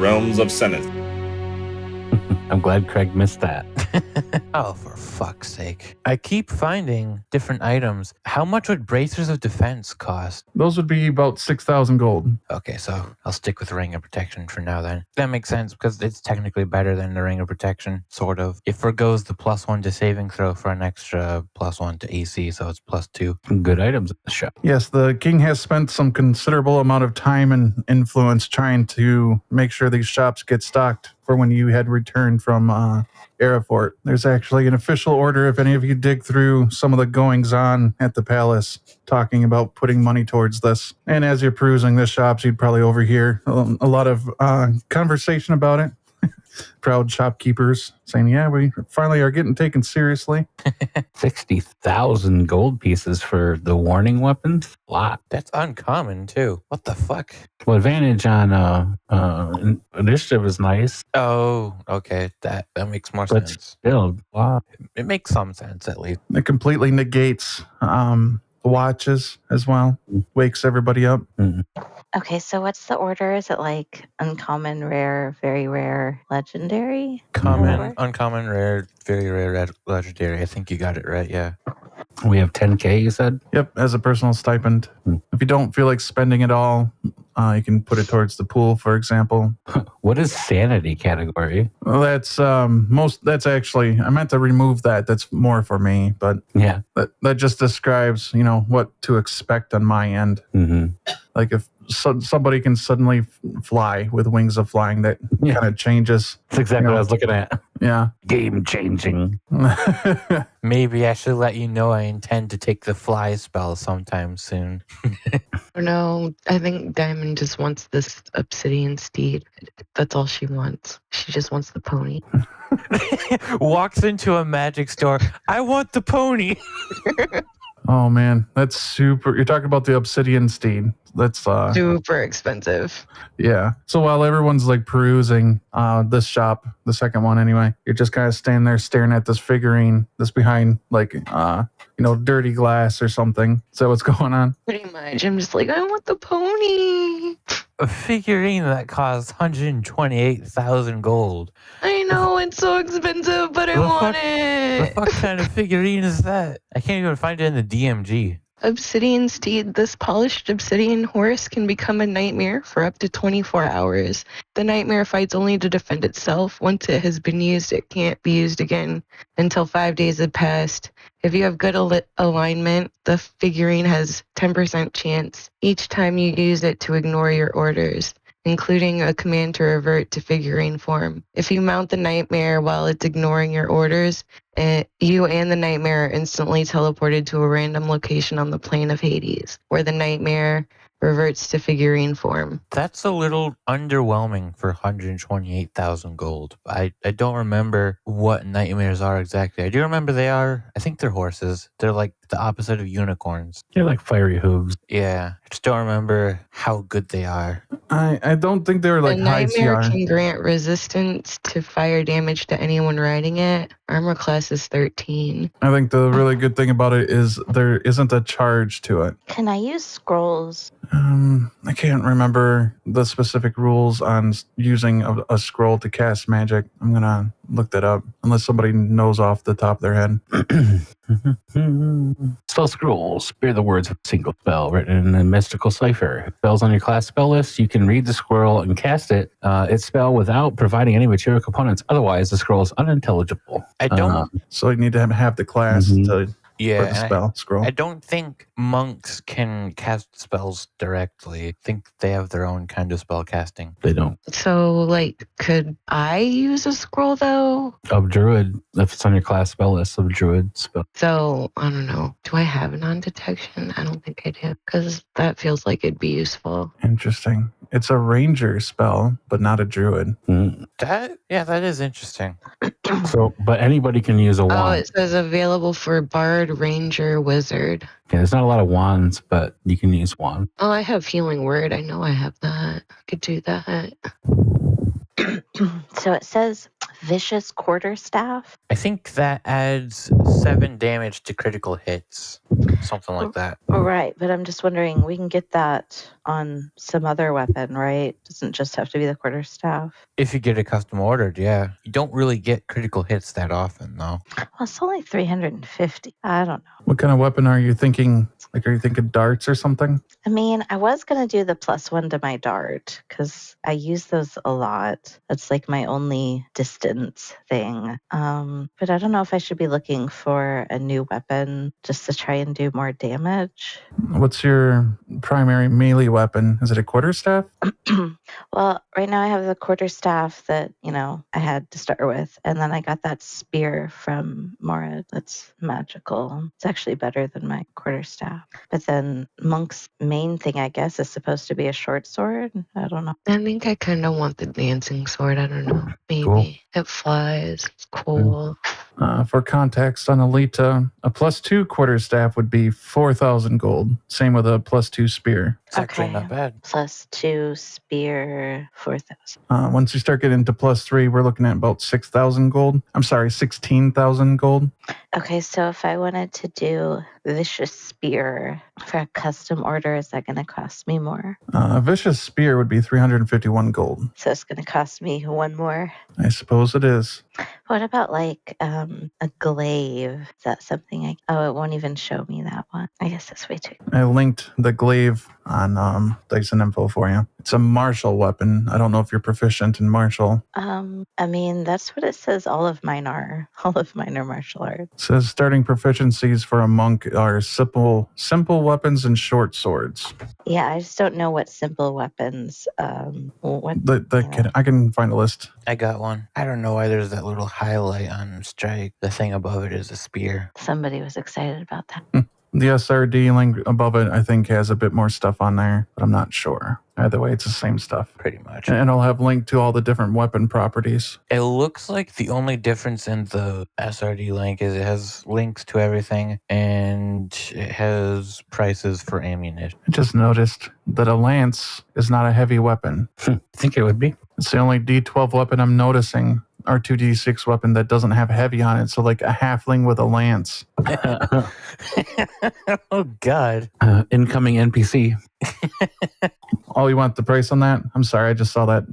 realms of Senith. I'm glad Craig missed that. Oh, for fuck's sake. I keep finding different items. How much would Bracers of Defense cost? Those would be about 6,000 gold. Okay, so I'll stick with Ring of Protection for now then. That makes sense because it's technically better than the Ring of Protection, sort of. It forgoes the +1 to saving throw for an extra +1 to AC, so it's +2. Good items at the shop. Yes, the king has spent some considerable amount of time and influence trying to make sure these shops get stocked for when you had returned from Erefort. There's actually an official order if any of you dig through some of the goings-on at the palace talking about putting money towards this. And as you're perusing the shops, you'd probably overhear a lot of conversation about it. Proud shopkeepers saying, yeah, we finally are getting taken seriously. 60,000 gold pieces for the warning weapons? A lot. That's uncommon, too. What the fuck? Well, advantage on initiative is nice. Oh, okay. That makes more But sense. still, wow. It makes some sense, at least. It completely negates the watches as well. Wakes everybody up. Mm-hmm. Okay, so what's the order? Is it like uncommon, rare, very rare, legendary? Common, uncommon, rare, very rare, legendary. I think you got it right, yeah. We have 10K, you said? Yep, as a personal stipend. If you don't feel like spending it all, you can put it towards the pool, for example. What is sanity category? Well, that's actually, I meant to remove that. That's more for me, but Yeah. that just describes, what to expect on my end. Mm-hmm. Like if somebody can suddenly fly with wings of flying, that kind of changes. That's exactly what I was looking at. Yeah. Game changing. Maybe I should let you know I intend to take the fly spell sometime soon. No, I think Diamond just wants this obsidian steed. That's all she wants. She just wants the pony. Walks into a magic store. I want the pony. Oh man, that's super. You're talking about the obsidian steed. That's Super expensive. yeah. So while everyone's like perusing this shop, the second one anyway, you're just kind of standing there staring at this figurine that's behind like dirty glass or something. So what's going on? Pretty much. I'm just like, I want the pony. A figurine that costs 128,000 gold. I know, it's so expensive, but I want The it. fuck kind of figurine is that? I can't even find it in the DMG. Obsidian steed. This polished obsidian horse can become a nightmare for up to 24 hours. The nightmare fights only to defend itself. Once it has been used, it can't be used again until 5 days have passed. If you have good alignment, the figurine has 10% chance each time you use it to ignore your orders, including a command to revert to figurine form. If you mount the nightmare while it's ignoring your orders, you and the nightmare are instantly teleported to a random location on the plane of Hades, where the nightmare reverts to figurine form. That's a little underwhelming for 128,000 gold. I don't remember what nightmares are exactly. I do remember I think they're horses. They're like the opposite of unicorns. They're like fiery hooves. Yeah, I just don't remember how good they are. I don't think they were like the high nightmare CR. can grant resistance to fire damage to anyone riding it. Armor class is 13. I think the really good thing about it is there isn't a charge to it. Can I use scrolls? I can't remember the specific rules on using a scroll to cast magic. I'm going to look that up, unless somebody knows off the top of their head. Spell scrolls bear the words of a single spell written in a mystical cipher. If spells on your class spell list, you can read the scroll and cast its spell without providing any material components. Otherwise, the scroll is unintelligible. I don't. So you need to have the class Mhm. to Yeah, for the spell scroll. I don't think monks can cast spells directly. I think they have their own kind of spell casting. They don't. So, could I use a scroll, though? Of druid, if it's on your class spell list of druid spell. So, I don't know. Do I have non-detection? I don't think I do, because that feels like it'd be useful. Interesting. It's a ranger spell, but not a druid. That is interesting. So, but anybody can use a Oh, wand. it says available for bard, ranger, wizard. Yeah, there's not a lot of wands, but you can use wand. Oh, I have healing word. I know I have that. I could do that. So it says vicious quarterstaff. I think that adds 7 damage to critical hits. Something like that. Right, but I'm just wondering, we can get that on some other weapon, right? Doesn't just have to be the quarterstaff. If you get it custom ordered, yeah. You don't really get critical hits that often, though. Well, it's only 350. I don't know. What kind of weapon are you thinking? Like, are you thinking darts or something? I mean, I was going to do the +1 to my dart because I use those a lot. That's like my only distance thing. But I don't know if I should be looking for a new weapon just to try and do more damage. What's your primary melee weapon? Is it a quarterstaff? Well, right now I have the quarterstaff that, I had to start with. And then I got that spear from Morad that's magical. It's actually better than my quarterstaff. But then Monk's main thing, I guess, is supposed to be a short sword. I don't know. I think I kind of want the dancing sword. I don't know. Maybe. Cool. It flies. It's cool. For context, on Olita, a +2 quarterstaff would be 4,000 gold. Same with a +2 spear. It's actually Okay. not bad. +2 spear, 4,000. Once you start getting into +3, we're looking at about 6,000 gold. I'm sorry, 16,000 gold. Okay, so if I wanted to do Vicious Spear for a custom order, is that going to cost me more? A vicious spear would be 351 gold. So it's going to cost me one more. I suppose it is. What about like a glaive? Is that something it won't even show me that one. I guess that's way too. I linked the glaive on Dyson Info for you. It's a martial weapon. I don't know if you're proficient in martial. I mean, that's what it says all of mine are. All of mine are martial arts. It says starting proficiencies for a monk are simple weapons and short swords. Yeah, I just don't know what simple weapons. I can find a list. I got one. I don't know why there's that little highlight on strike. The thing above it is a spear. Somebody was excited about that. The SRD link above it, I think, has a bit more stuff on there, but I'm not sure. Either way, it's the same stuff. Pretty much. And I'll have linked to all the different weapon properties. It looks like the only difference in the SRD link is it has links to everything and it has prices for ammunition. I just noticed that a lance is not a heavy weapon. I think it would be. It's the only D12 weapon I'm noticing, or 2D6 weapon that doesn't have heavy on it. So like a halfling with a lance. Oh, God. Incoming NPC. Oh, you want the price on that? I'm sorry, I just saw that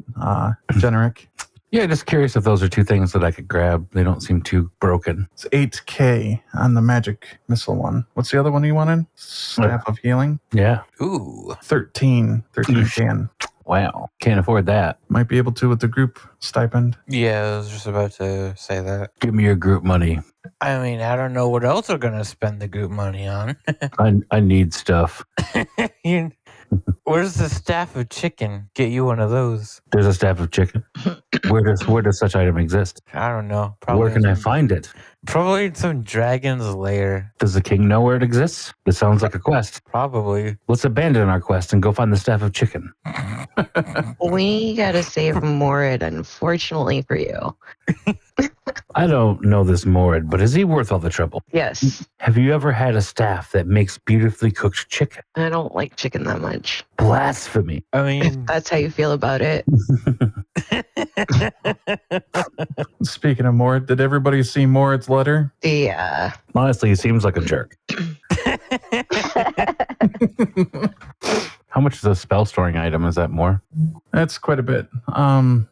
generic. Yeah, just curious if those are two things that I could grab. They don't seem too broken. It's 8K on the magic missile one. What's the other one you wanted? Staff of Healing? Yeah. Ooh. 13K. Wow. Can't afford that. Might be able to with the group stipend. Yeah, I was just about to say that. Give me your group money. I mean, I don't know what else we're going to spend the group money on. I need stuff. Where's the staff of chicken? Get you one of those. There's a staff of chicken. Where does such item exist? I don't know. Where can I find it? Probably in some dragon's lair. Does the king know where it exists? This sounds like a quest. Probably. Let's abandon our quest and go find the staff of chicken. We gotta save Morid, unfortunately for you. I don't know this Morad, but is he worth all the trouble? Yes. Have you ever had a staff that makes beautifully cooked chicken? I don't like chicken that much. Blasphemy. I If mean, that's how you feel about it. Speaking of Mord, did everybody see Mord's letter? Yeah. Honestly, he seems like a jerk. How much is a spell storing item? Is that more? That's quite a bit.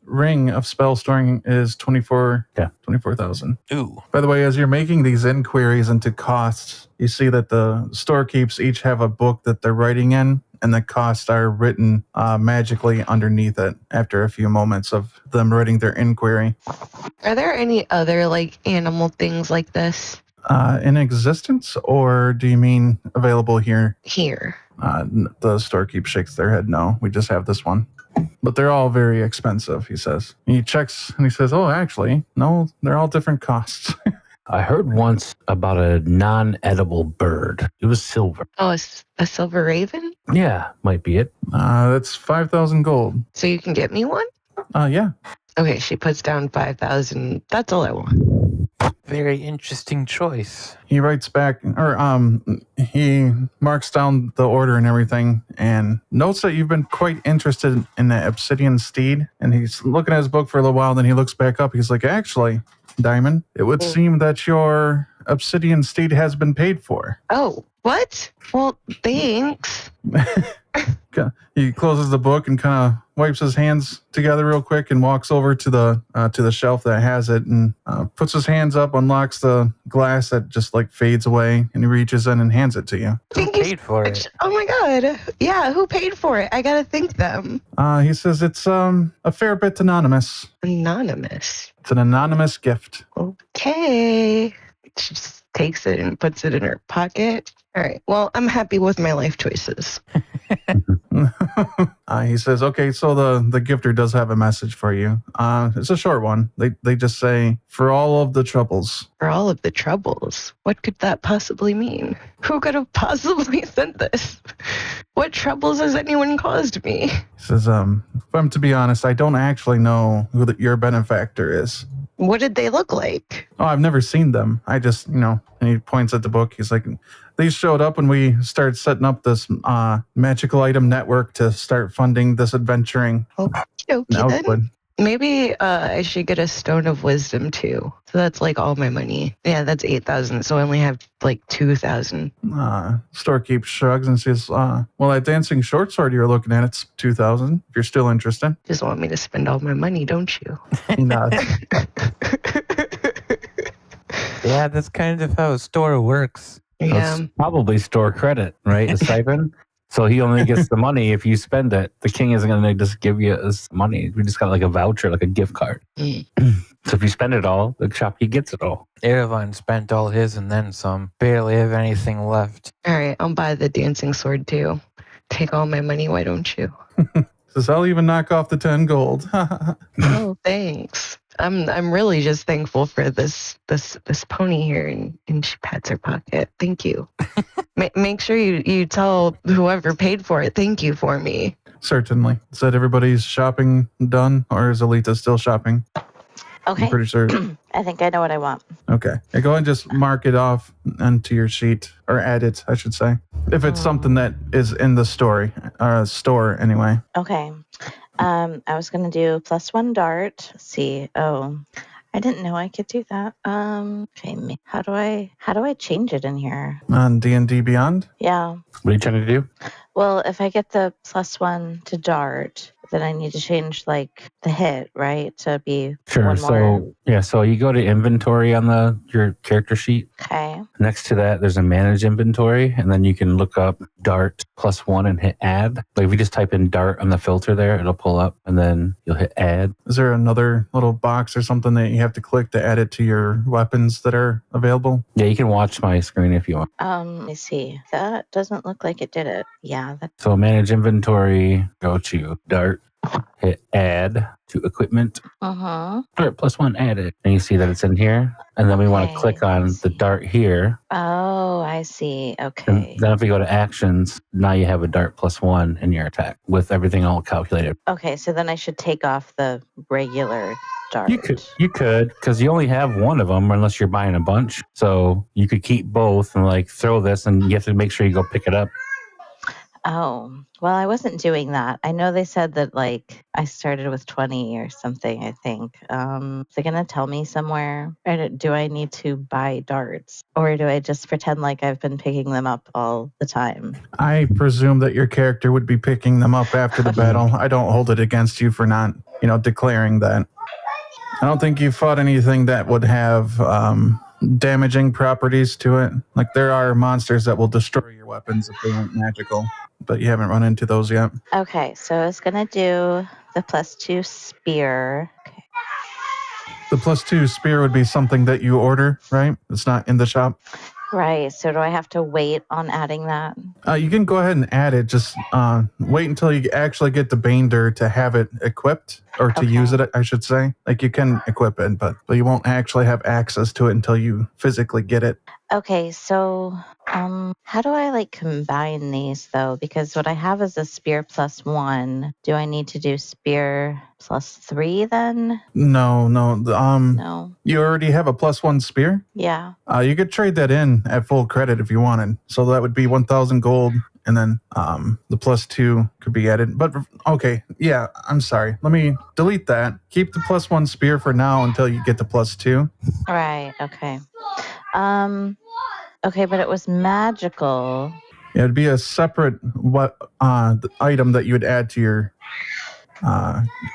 Ring of spell storing is 24,000. ooh. By the way, as you're making these inquiries into costs, you see that the storekeeps each have a book that they're writing in, and the costs are written magically underneath it after a few moments of them writing their inquiry. Are there any other animal things like this? In existence, or do you mean available here? Here. The storekeep shakes their head. No, we just have this one. But they're all very expensive, he says. He checks and he says, oh, actually, no, they're all different costs. I heard once about a non-edible bird. It was silver. Oh, a silver raven? Yeah, might be it. That's 5,000 gold. So you can get me one? Yeah. Okay, she puts down 5,000. That's all I want. Very interesting choice. He writes back, or he marks down the order and everything, and notes that you've been quite interested in the obsidian steed. And he's looking at his book for a little while, then he looks back up. He's like, actually, Diamond, it would seem that your obsidian steed has been paid for. Oh, what? Well, thanks. He closes the book and kind of wipes his hands together real quick and walks over to the shelf that has it and puts his hands up, unlocks the glass that just like fades away, and he reaches in and hands it to you. Who paid for it? Oh my god. Yeah, who paid for it? I gotta thank them. He says it's a fair bit anonymous. Anonymous. It's an anonymous gift. Okay. She just takes it and puts it in her pocket. All right. Well, I'm happy with my life choices. He says, okay, so the gifter does have a message for you. It's a short one. They just say, for all of the troubles. For all of the troubles. What could that possibly mean? Who could have possibly sent this? What troubles has anyone caused me? He says, if I'm to be honest, I don't actually know who your benefactor is. What did they look like? Oh, I've never seen them. I just, and he points at the book. He's like, these showed up when we started setting up this magical item network to start funding this adventuring. Okay, in Elkwood. then. Maybe I should get a stone of wisdom too. So that's like all my money. Yeah, that's 8,000. So I only have like 2,000. Storekeep shrugs and says, well, that dancing short sword you're looking at, it's 2,000 if you're still interested. Just want me to spend all my money, don't you? He nods. Yeah, that's kind of how a store works. Yeah. It's probably store credit, right? A stipend. So he only gets the money if you spend it. The king isn't going to just give you his money. We just got like a voucher, like a gift card. So if you spend it all, the shopkeep gets it all. Erevan spent all his and then some. Barely have anything left. All right, I'll buy the dancing sword too. Take all my money, why don't you? Says, I'll even knock off the 10 gold. Oh, thanks. I'm really just thankful for this pony here, and she pats her pocket. Thank you. Make sure you tell whoever paid for it thank you for me. Certainly. Said everybody's shopping done, or is Olita still shopping? Okay. I'm pretty sure. I think I know what I want. Okay. Go ahead and just mark it off onto your sheet, or add it, I should say. If it's something that is in the store anyway. Okay. I was going to do +1 dart. Let's see. Oh, I didn't know I could do that. Okay. How do I change it in here? On D&D Beyond? Yeah. What are you trying to do? Well, if I get the +1 to dart, then I need to change like the hit, right? To be Sure. one more. So you go to inventory on your character sheet. Okay. Next to that, there's a manage inventory, and then you can look up dart +1 and hit add. Like if you just type in dart on the filter there, it'll pull up, and then you'll hit add. Is there another little box or something that you have to click to add it to your weapons that are available? Yeah, you can watch my screen if you want. Let me see. That doesn't look like it did it. Yeah. So manage inventory, go to dart, hit add to equipment. Dart +1 added. And you see that it's in here. And then we want to Okay, click on the dart here. Oh, I see. And Okay. then if we go to actions, now you have a dart +1 in your attack with everything all calculated. Okay, so then I should take off the regular dart. You could, because you only have one of them unless you're buying a bunch. So you could keep both and like throw this, and you have to make sure you go pick it up. Oh, well, I wasn't doing that. I know they said that like I started with 20 or something, I think. Is it going to tell me somewhere? Or do I need to buy darts? Or do I just pretend like I've been picking them up all the time? I presume that your character would be picking them up after the battle. I don't hold it against you for not, declaring that. I don't think you fought anything that would have damaging properties to it. Like there are monsters that will destroy your weapons if they aren't magical, but you haven't run into those yet. Okay, so I was going to do the +2 spear. Okay. The +2 spear would be something that you order, right? It's not in the shop. Right, so do I have to wait on adding that? You can go ahead and add it. Just wait until you actually get the Bander to have it equipped, or to use it, I should say. Like you can equip it, but you won't actually have access to it until you physically get it. Okay, so how do I like combine these though? Because what I have is a spear +1. Do I need to do spear +3 then? No. No. You already have a +1 spear. Yeah. You could trade that in at full credit if you wanted. So that would be 1,000 gold, and then the +2 could be added. But okay, yeah, I'm sorry. Let me delete that. Keep the +1 spear for now until you get the +2. Right. Okay. Okay, but it was magical. Yeah, it'd be a separate item that you would add to your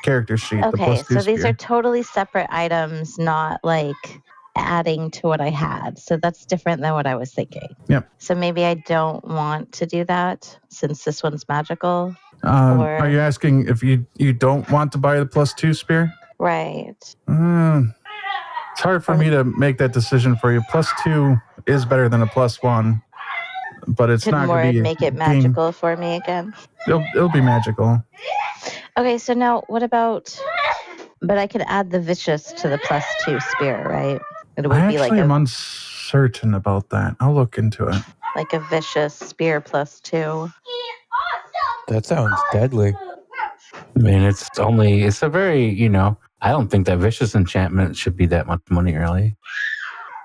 character sheet. The Okay, +2 so these spear. are totally separate items, not like adding to what I had. So that's different than what I was thinking. Yep. So maybe I don't want to do that since this one's magical. Are you asking if you don't want to buy the +2 spear? Right. It's hard for me to make that decision for you. +2 is better than a +1, but it's Could not more going to be make it magical for me again? It'll be magical. Okay, so now what about? But I could add the vicious to the +2 spear, right? It would I be like actually am uncertain about that. I'll look into it. a vicious spear +2. That sounds deadly. I mean, it's a very, I don't think that vicious enchantment should be that much money, really.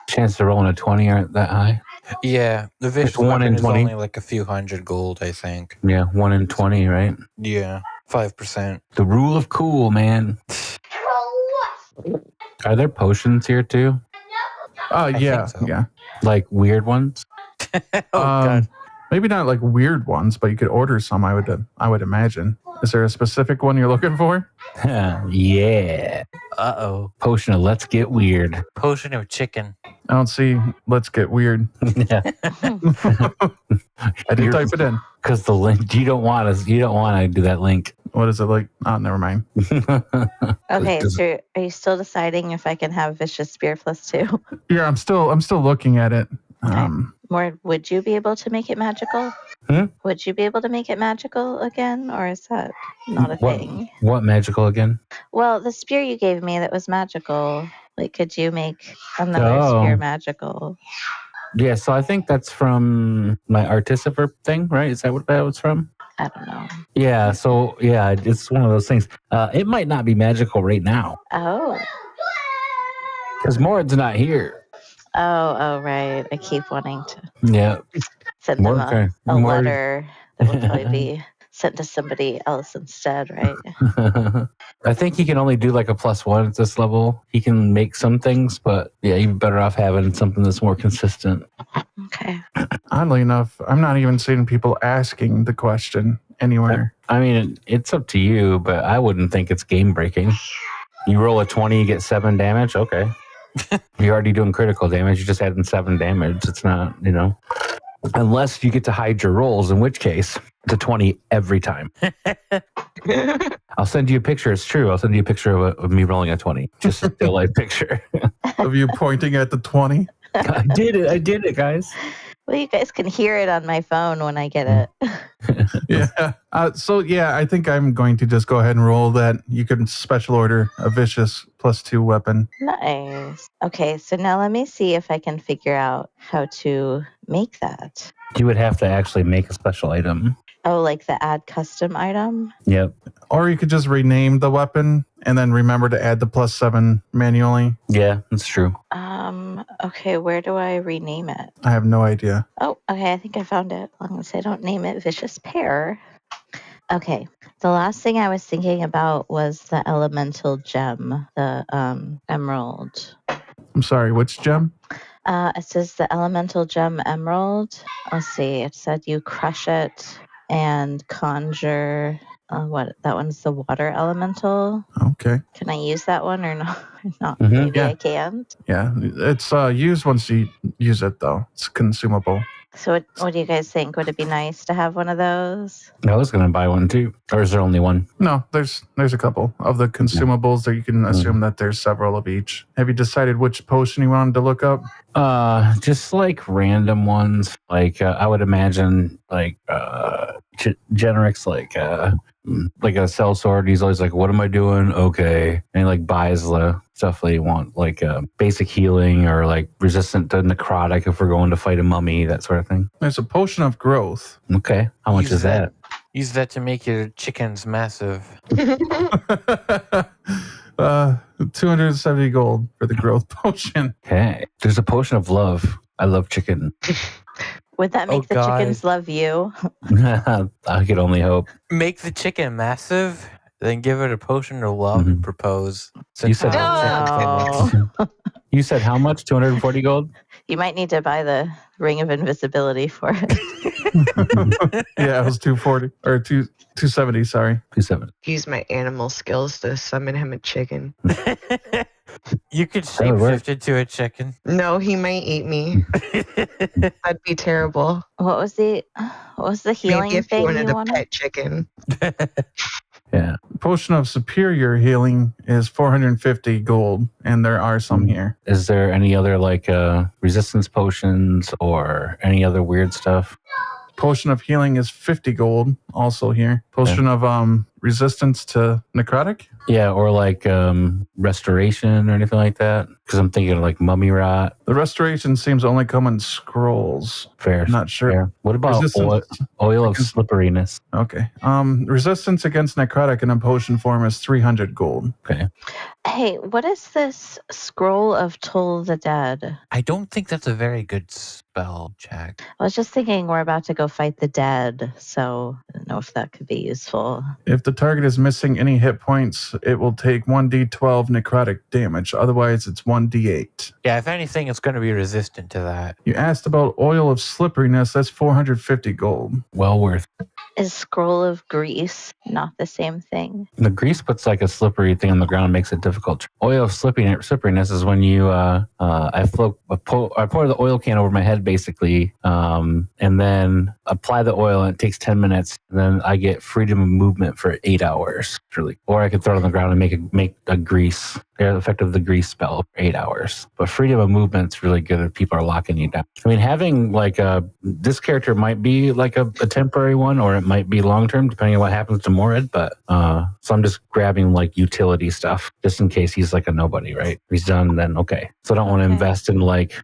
Chance to roll in a 20 aren't that high. Yeah, the vicious It's 1 in weapon is 20. only like a few hundred gold, I think. Yeah, 1 in 20, right? Yeah, 5%. The rule of cool, man. Are there potions here too? Yeah, think so. yeah. Like weird ones? Oh God. Maybe not like weird ones, but you could order some. I would imagine. Is there a specific one you're looking for? Yeah. Uh-oh. Potion of Let's Get Weird. Potion of chicken. I don't see. Let's get weird. Yeah. I did type it in. Because the link, you don't want to do that link. What is it like? Oh, never mind. Okay, so are you still deciding if I can have vicious spear +2? Yeah, I'm still looking at it. More, would you be able to make it magical? Would you be able to make it magical again, or is that not a thing? What magical again? Well, the spear you gave me that was magical. Like, could you make another spear magical? Yeah, so I think that's from my Artificer thing, right? Is that what that was from? I don't know. Yeah, so yeah, it's one of those things. It might not be magical right now. Oh. Because Mord's not here. Oh, right. I keep wanting to send them Mord- a letter that will probably be sent to somebody else instead, right? I think he can only do like a +1 at this level. He can make some things, but yeah, you're better off having something that's more consistent. Okay. Oddly enough, I'm not even seeing people asking the question anywhere. I mean, it's up to you, but I wouldn't think it's game breaking. You roll a 20, you get 7 damage. Okay. You're already doing critical damage. You're just adding 7 damage. It's not, unless you get to hide your rolls, in which case it's a 20 every time. I'll send you a picture. It's true. I'll send you a picture of me rolling a 20. Just a still life picture. Of you pointing at the 20? I did it, guys. Well, you guys can hear it on my phone when I get it. Yeah. I think I'm going to just go ahead and roll that. You can special order a vicious +2 weapon. Nice. Okay, so now let me see if I can figure out how to make that. You would have to actually make a special item. Oh, like the add custom item? Yep. Or you could just rename the weapon and then remember to add the +7 manually. Yeah, that's true. Okay, where do I rename it? I have no idea. Oh, okay, I think I found it. As long as I don't name it Vicious Pear. Okay, the last thing I was thinking about was the elemental gem, the emerald. I'm sorry, which gem? It says the elemental gem emerald. Let's see, it said you crush it and conjure. That one's the water elemental. Okay. Can I use that one or not? Mhm, Maybe yeah. I can't. Yeah, it's used once you use it, though. It's consumable. So what do you guys think? Would it be nice to have one of those? I was going to buy one too. Or is there only one? No, there's a couple of the consumables that you can assume that there's several of each. Have you decided which potion you wanted to look up? Just like random ones. Like I would imagine like Generic's like a sellsword. He's always like, "What am I doing?" Okay, and he like buys the stuff they want, like basic healing or like resistant to necrotic if we're going to fight a mummy, that sort of thing. There's a potion of growth. Okay. How much is that? Use that to make your chickens massive. 270 gold for the growth potion. Okay. There's a potion of love. I love chicken. Would that make the chickens love you? I could only hope. Make the chicken massive, then give it a potion of love and propose. You said No. You said how much? 240 gold? You might need to buy the ring of invisibility for it. Yeah, it was 240 or 270. Sorry, 270. Use my animal skills to summon him a chicken. You could shapeshift into a chicken. No, he might eat me. That'd be terrible. What was the healing Maybe if thing you wanted you a wanted? pet chicken. Yeah. potion of superior healing is 450 gold, and there are some here. Is there any other like resistance potions or any other weird stuff? Potion of healing is 50 gold, also here. Potion of resistance to necrotic. Yeah, or like restoration or anything like that. Because I'm thinking of like mummy rot. The restoration seems to only come in scrolls. Fair. Not sure. Fair. What about oil of slipperiness? Okay. Resistance against necrotic in a potion form is 300 gold. Okay. Hey, what is this scroll of Toll the Dead? I don't think that's a very good spell, Jack. I was just thinking we're about to go fight the dead, so I don't know if that could be useful. If the target is missing any hit points, it will take 1d12 necrotic damage. Otherwise, it's 1d8. Yeah, if anything, it's going to be resistant to that. You asked about oil of slipperiness. That's 450 gold. Well worth. Is scroll of grease not the same thing? The grease puts like a slippery thing on the ground and makes it difficult. Oil of slipperiness is when you I pour the oil can over my head basically, and then apply the oil, and it takes 10 minutes. And then I get freedom of movement for 8 hours. Really, or I could throw it on the ground and make a grease. The effect of the grease spell for 8 hours. But freedom of movement's really good if people are locking you down. I mean, having like this character might be like a temporary one, or it might be long term, depending on what happens to Morid. But so I'm just grabbing like utility stuff just in case he's like a nobody, right? If he's done, then okay. So I don't want to invest in like,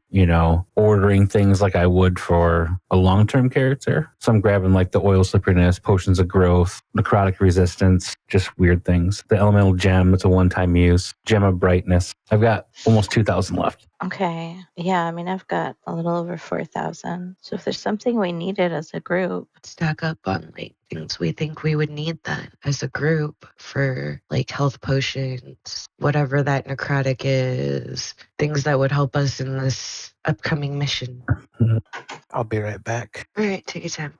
ordering things like I would for a long term character. So I'm grabbing like the oil slipperiness, potions of growth, necrotic resistance, just weird things. The elemental gem, it's a one-time use. Gem of brightness. I've got almost 2,000 left. Okay. Yeah, I mean, I've got a little over 4,000. So if there's something we needed as a group. Stack up on like things we think we would need then as a group for like health potions, whatever that necrotic is, things that would help us in this upcoming mission. I'll be right back. All right, take your time.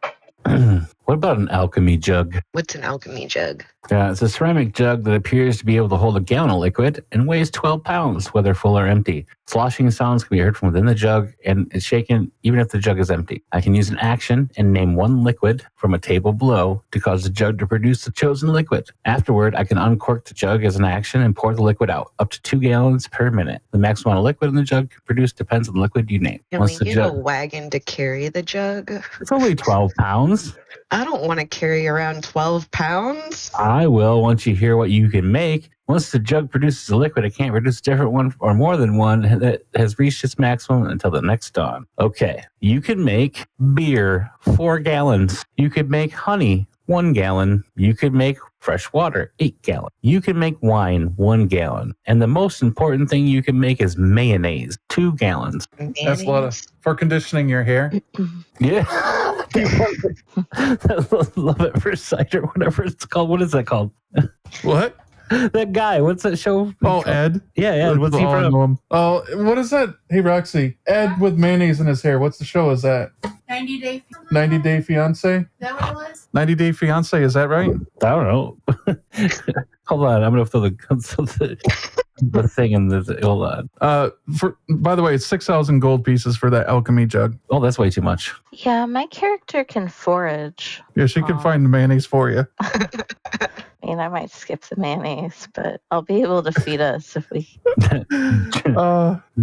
What about an alchemy jug? What's an alchemy jug? It's a ceramic jug that appears to be able to hold a gallon of liquid and weighs 12 pounds, whether full or empty. Sloshing sounds can be heard from within the jug, and it's shaken even if the jug is empty. I can use an action and name one liquid from a table below to cause the jug to produce the chosen liquid. Afterward, I can uncork the jug as an action and pour the liquid out, up to 2 gallons per minute. The maximum amount of liquid in the jug produced depends on the liquid you name. Can we get a wagon to carry the jug? It's only 12 pounds. I don't want to carry around 12 pounds. I will once you hear what you can make. Once the jug produces a liquid, it can't produce a different one or more than one that has reached its maximum until the next dawn. Okay, you can make beer 4 gallons. You could make honey 1 gallon. You could make fresh water 8 gallons. You can make wine 1 gallon. And the most important thing you can make is mayonnaise 2 gallons. Mayonnaise? That's a lot for conditioning your hair. Yeah. Love it for cider, whatever it's called. What is that called? What? That guy. What's that show? Oh, Ed. Yeah, Ed. What's he from? Oh, what is that? Hey, Roxy. Ed with mayonnaise in his hair. What's the show? Is that 90 Day Fiance? Is that what it was? 90 Day Fiance. Is that right? I don't know. Hold on. I'm going to throw the thing in the. Hold on. By the way, it's 6,000 gold pieces for that alchemy jug. Oh, that's way too much. Yeah, my character can forage. Yeah, she can find the mayonnaise for you. mean, I might skip the mayonnaise, but I'll be able to feed us if we.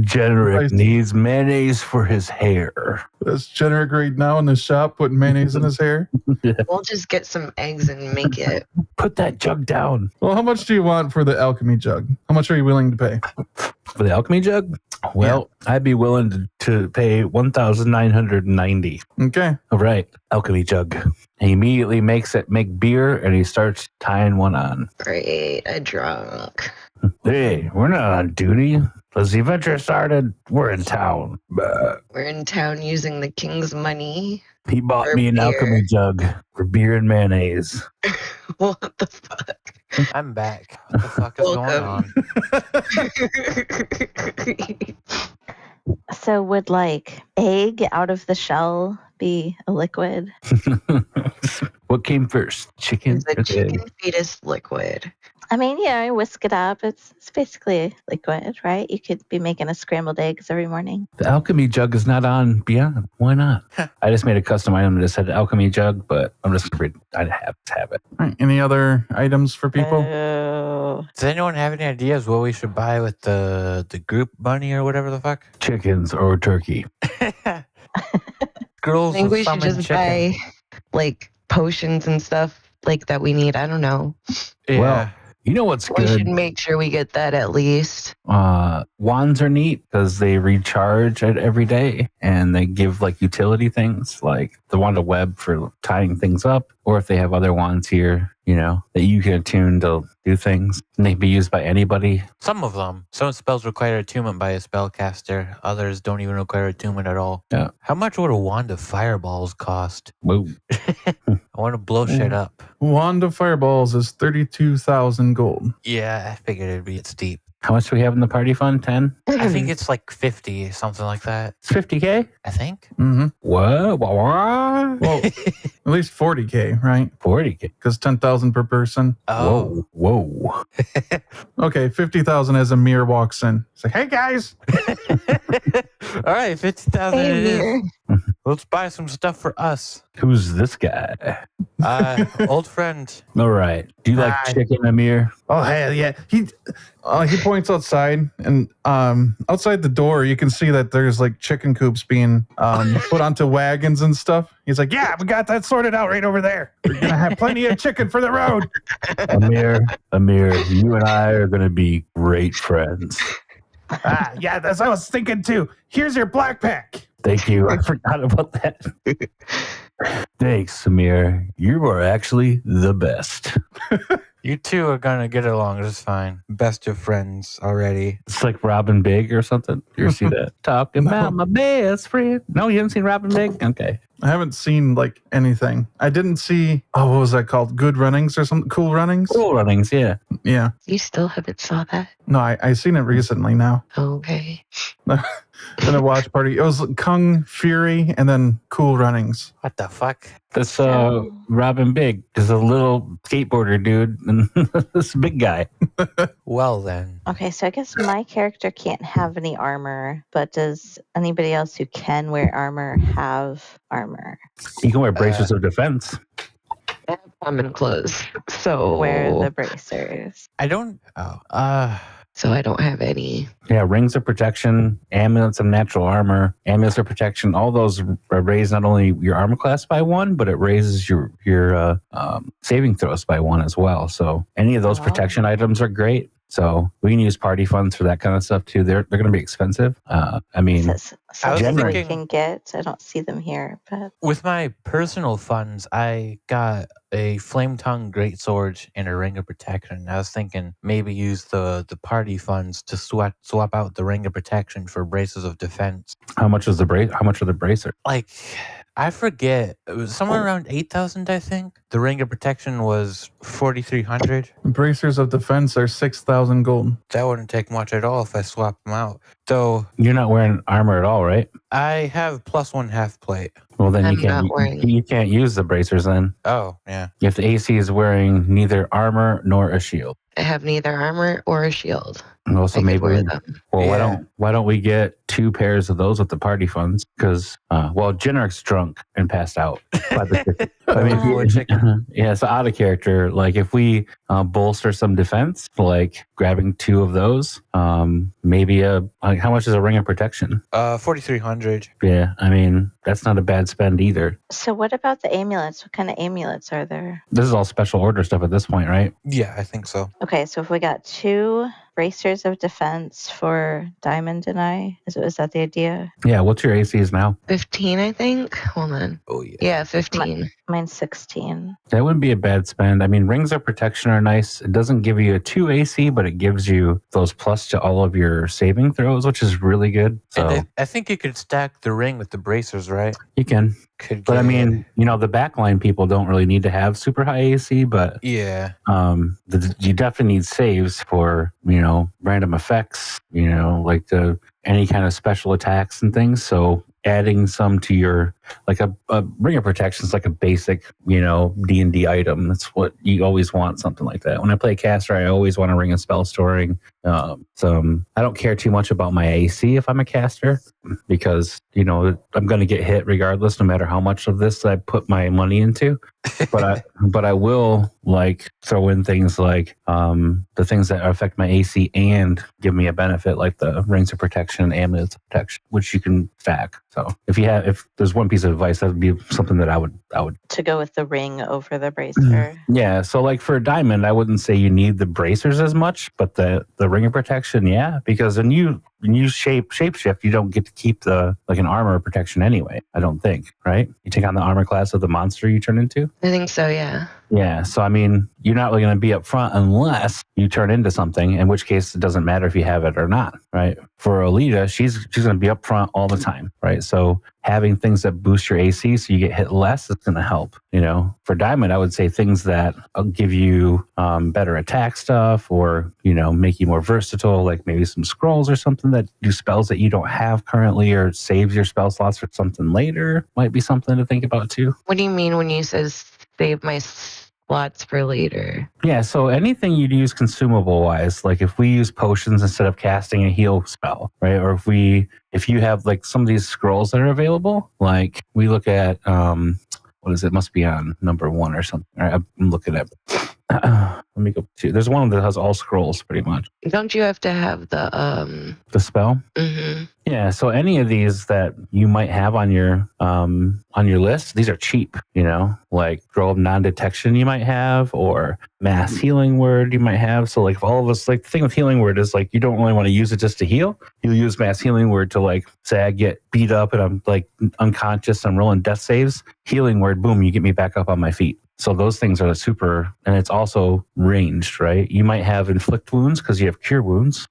Generic Nice. needs mayonnaise for his hair. That's Generic right now in the shop putting mayonnaise in his hair. We'll just get some eggs and make it. Put that jug down. Well, how much do you want for the alchemy jug? How much are you willing to pay? For the alchemy jug? Well, I'd be willing to pay 1,990. Okay. All right, alchemy jug. He immediately makes it make beer, and he starts tying one on. Great, a drunk. Hey, we're not on duty. As the adventure started, we're in town. We're in town using the king's money. He bought For me an beer. alchemy jug for beer and mayonnaise. What the fuck? I'm back. What the fuck is going on? So would like egg out of the shell be a liquid? What came first, chicken Is the or the egg? chicken fetus liquid? I mean, yeah, I whisk it up. It's basically a liquid, right? You could be making a scrambled eggs every morning. The alchemy jug is not on Beyond. Why not? I just made a custom item that said alchemy jug, but I'm just afraid I have to have it. All right. Any other items for people? Oh, Does anyone have any ideas what we should buy with the group money or whatever the fuck? Chickens or turkey. Girls I think will we should summon just chicken. buy like potions and stuff like that we need. I don't know. Yeah. Well, you know what's We should good? make sure we get that at least. Wands are neat because they recharge it every day, and they give like utility things like the wand of web for tying things up, or if they have other wands here, you know, that you can attune to do things, and they can be used by anybody. Some of them. Some spells require attunement by a spellcaster. Others don't even require attunement at all. Yeah. How much would a wand of fireballs cost? Whoa. I want to blow shit up. Wand of fireballs is 32,000 gold. Yeah, I figured it'd be steep. How much do we have in the party fund? 10? I think it's like 50, something like that. It's 50K? I think. Mm-hmm. What? Well, at least 40K, right? 40K. Because 10,000 per person. Oh. Whoa. Okay, 50,000 as Amir walks in. It's like, hey guys. All right, 50,000 it Hey, is. Amir. Let's buy some stuff for us. Who's this guy? Old friend. All right. Do you like Hi. chicken, Amir? Oh hell yeah. He points outside, and outside the door you can see that there's like chicken coops being put onto wagons and stuff. He's like, yeah, we got that sorted out right over there. We're gonna have plenty of chicken for the road. Amir, you and I are going to be great friends. Yeah, that's what I was thinking too. Here's your black pack. Thank you. I forgot about that. Thanks, Amir. You are actually the best. You two are gonna get along just fine. Best of friends already. It's like Robin Big or something. You ever see that? Talking about my best friend. No, you haven't seen Robin Big? Okay. I haven't seen like anything. I didn't see. Oh, what was that called? Good Runnings or something? Cool Runnings? Cool Runnings, yeah. Yeah. You still haven't saw that? No, I seen it recently now. Okay. In a watch party. It was Kung Fury and then Cool Runnings. What the fuck? That's Robin Big. There's a little skateboarder dude and this big guy. Well then. okay. So I guess my character can't have any armor, but does anybody else who can wear armor have armor? You can wear braces of defense. I have common clothes, so Wear the bracers. I don't. so I don't have any. Yeah, rings of protection, amulets of natural armor, amulets of protection. All those raise not only your armor class by 1, but it raises your saving throws by 1 as well. So any of those Wow. protection items are great. So we can use party funds for that kind of stuff too. They're going to be expensive. I mean, That's I was something we thinking- can get. I don't see them here, but With my personal funds, I got a flame tongue greatsword and a ring of protection. I was thinking maybe use the party funds to swap out the ring of protection for braces of defense. how much are the bracer? Like, I forget. It was somewhere around 8,000, I think. The ring of protection was 4,300. Bracers of defense are 6,000 gold. That wouldn't take much at all if I swapped them out. So You're not wearing armor at all, right? I have +1 half plate. Well, then I'm you can't. not wearing- You can't use the bracers then. Oh, yeah. If the AC is wearing neither armor nor a shield. I have neither armor or a shield. Also, I could maybe. wear them. Well, Yeah. why don't we get 2 pairs of those with the party funds because, Jenner's drunk and passed out. By the chicken. I mean, Poor chicken. yeah, so out of character. Like if we bolster some defense, like grabbing 2 of those, maybe how much is a ring of protection? 4,300. Yeah, I mean that's not a bad spend either. So what about the amulets? What kind of amulets are there? This is all special order stuff at this point, right? Yeah, I think so. Okay, so if we got 2 bracers of defense for Diamond and I, is that the idea? Yeah. What's your ACs now? 15, I think. Hold on. Oh, yeah. Yeah, 15. Mine's 16. That wouldn't be a bad spend. I mean, rings of protection are nice. It doesn't give you a 2 AC, but it gives you those plus to all of your saving throws, which is really good. So And I think you could stack the ring with the bracers, right? you can. Could But I get- mean, the backline people don't really need to have super high AC, but yeah. you definitely need saves for, random effects, like any kind of special attacks and things. So adding some to your, like a ring of protection is like a basic, D&D item. That's what you always want, something like that. When I play caster, I always want a ring of spell storing. So I don't care too much about my AC if I'm a caster because, I'm going to get hit regardless, no matter how much of this I put my money into. But I will like throw in things like the things that affect my AC and give me a benefit, like the rings of protection, amulets of protection, which you can stack. So if there's one piece of advice, that would be something that I would To go with the ring over the bracer. Yeah. So like for diamond, I wouldn't say you need the bracers as much, but the ring of protection, yeah, because when you shapeshift, you don't get to keep an armor protection anyway. I don't think, right? You take on the armor class of the monster you turn into. I think so, yeah. Yeah. So I mean, you're not really going to be up front unless you turn into something, in which case it doesn't matter if you have it or not, right? For Olita, she's going to be up front all the time, right? So having things that boost your AC so you get hit less is going to help. For diamond, I would say things that give you better attack stuff or, make you more versatile, like maybe some scrolls or something that do spells that you don't have currently or saves your spell slots for something later might be something to think about too. What do you mean when you say save my slots for later? Yeah, so anything you'd use consumable wise, like if we use potions instead of casting a heal spell, right? Or if you have like some of these scrolls that are available, like we look at what is it? Must be on number 1 or something. All right, I'm looking at. Let me go to. There's one that has all scrolls, pretty much. Don't you have to have the spell? Mm-hmm. Yeah. So any of these that you might have on your list, these are cheap. Like scroll of non-detection you might have, or mass healing word you might have. So like if all of us, like the thing with healing word is like you don't really want to use it just to heal. You'll use mass healing word to like say I get beat up and I'm like unconscious. I'm rolling death saves. Healing word, boom, you get me back up on my feet. So those things are super, and it's also ranged, right? You might have inflict wounds because you have cure wounds.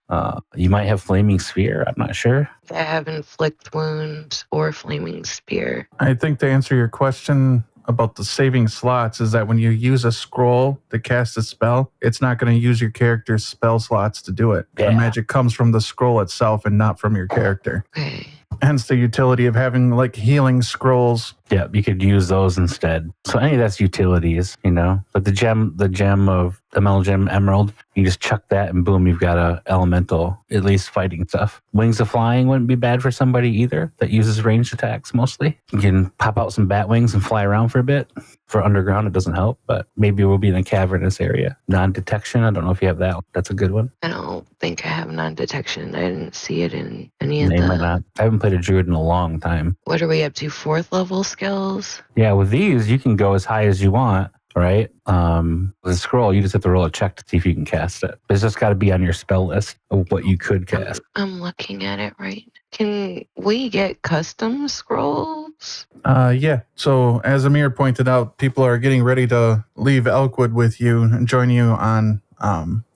You might have flaming sphere. I'm not sure. I have inflict wounds or flaming spear. I think to answer your question about the saving slots is that when you use a scroll to cast a spell, it's not going to use your character's spell slots to do it. Yeah. The magic comes from the scroll itself and not from your character. Okay. Hence the utility of having like healing scrolls. Yeah, you could use those instead. So any of that's utilities, But the gem of the metal gem emerald, you just chuck that and boom, you've got a elemental, at least fighting stuff. Wings of flying wouldn't be bad for somebody either that uses ranged attacks mostly. You can pop out some bat wings and fly around for a bit. For underground, it doesn't help, but maybe we'll be in a cavernous area. Non-detection, I don't know if you have that. That's a good one. I don't think I have non-detection. I didn't see it in any of They might the... not. I haven't played a druid in a long time. What are we up to? 4th level skills? Yeah, with these, you can go as high as you want, right? With a scroll, you just have to roll a check to see if you can cast it. It's just got to be on your spell list of what you could cast. I'm looking at it right. Can we get custom scrolls? Yeah. So as Amir pointed out, people are getting ready to leave Elkwood with you and join you on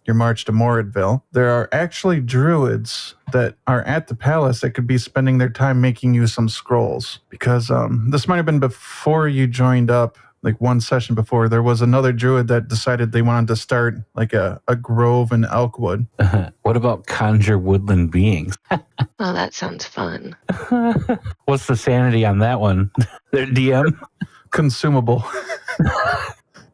your march to Moradville. There are actually druids that are at the palace that could be spending their time making you some scrolls, because this might have been before you joined up. Like one session before, there was another druid that decided they wanted to start like a grove in Elkwood. What about conjure woodland beings? Oh, that sounds fun. What's the sanity on that one? Their DM? Consumable.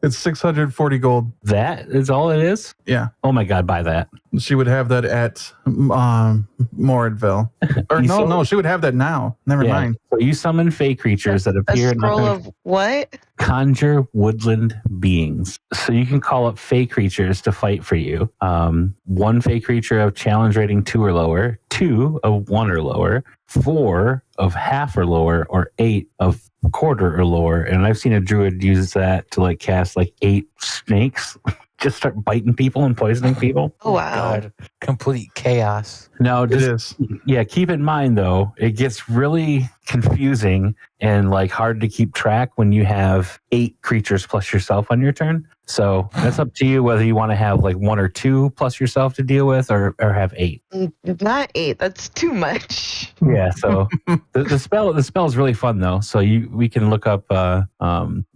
It's 640 gold. That is all it is? Yeah. Oh my God, buy that. She would have that at Moradville. Or no, she would have that now. Never mind. So you summon fey creatures that A appear in scroll of what? conjure woodland beings. So you can call up fey creatures to fight for you. 1 fey creature of challenge rating 2 or lower, 2 of 1 or lower, 4 of half or lower, or 8 of quarter or lower. And I've seen a druid use that to like cast like 8 snakes. Just start biting people and poisoning people. Oh, wow. God, complete chaos. No, It is. yeah, keep in mind though, it gets really confusing and like hard to keep track when you have 8 creatures plus yourself on your turn. So that's up to you whether you want to have like 1 or 2 plus yourself to deal with, or have 8. Not 8. That's too much. Yeah. So the spell is really fun though. So we can look up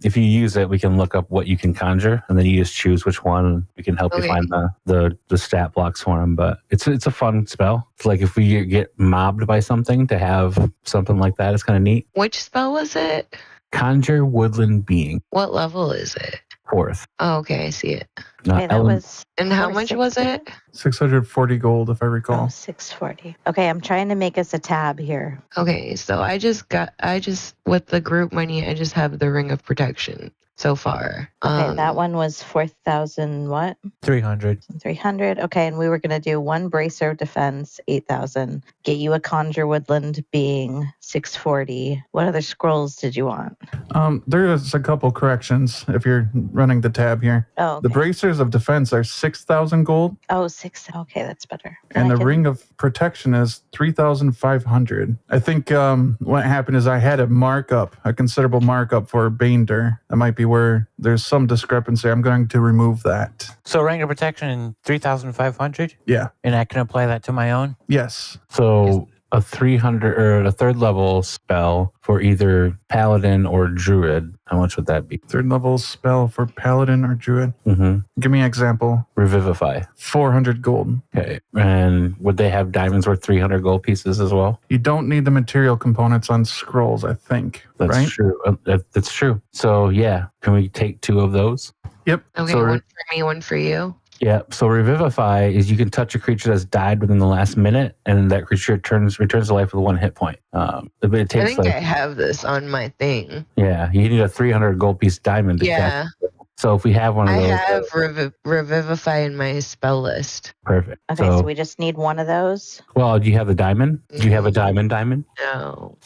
if you use it, we can look up what you can conjure, and then you just choose which one. And we can help you find the stat blocks for them. But it's a fun spell. It's like if we get mobbed by something, to have something like that is kind of neat. Which spell was it? Conjure woodland being. What level is it? 4th. Oh, okay, I see it. Okay, that was. And how much was it? 640 gold, if I recall. 640. Okay, I'm trying to make us a tab here. Okay, so I just with the group money, I just have the Ring of Protection so far. Okay, that one was 4,000 what? 300. 300. Okay, and we were going to do 1 bracer of defense, 8,000. Get you a conjure woodland being, 640. What other scrolls did you want? There's a couple corrections if you're running the tab here. Oh, okay. The bracers of defense are 6,000 gold. Oh, 6. Okay, that's better. And the Ring of Protection is 3,500. I think what happened is I had a considerable markup for Bander. That might be where there's some discrepancy. I'm going to remove that. So Ring of Protection 3,500? Yeah. And I can apply that to my own? Yes. So a 300 or a 3rd level spell for either paladin or druid. How much would that be? 3rd level spell for paladin or druid. Mm-hmm. Give me an example. Revivify. 400 gold. Okay. And would they have diamonds worth 300 gold pieces as well? You don't need the material components on scrolls, I think. That's right? true. That's true. So yeah, can we take 2 of those? Yep. Okay, So one for me, one for you. Yeah, so Revivify is you can touch a creature that's died within the last minute, and that creature returns to life with 1 hit point. But it takes I think I have this on my thing. Yeah, you need a 300 gold piece diamond to cast it. So if we have one of those... I have Revivify in my spell list. Perfect. Okay, so we just need 1 of those? Well, do you have the diamond? Do you have a diamond? No.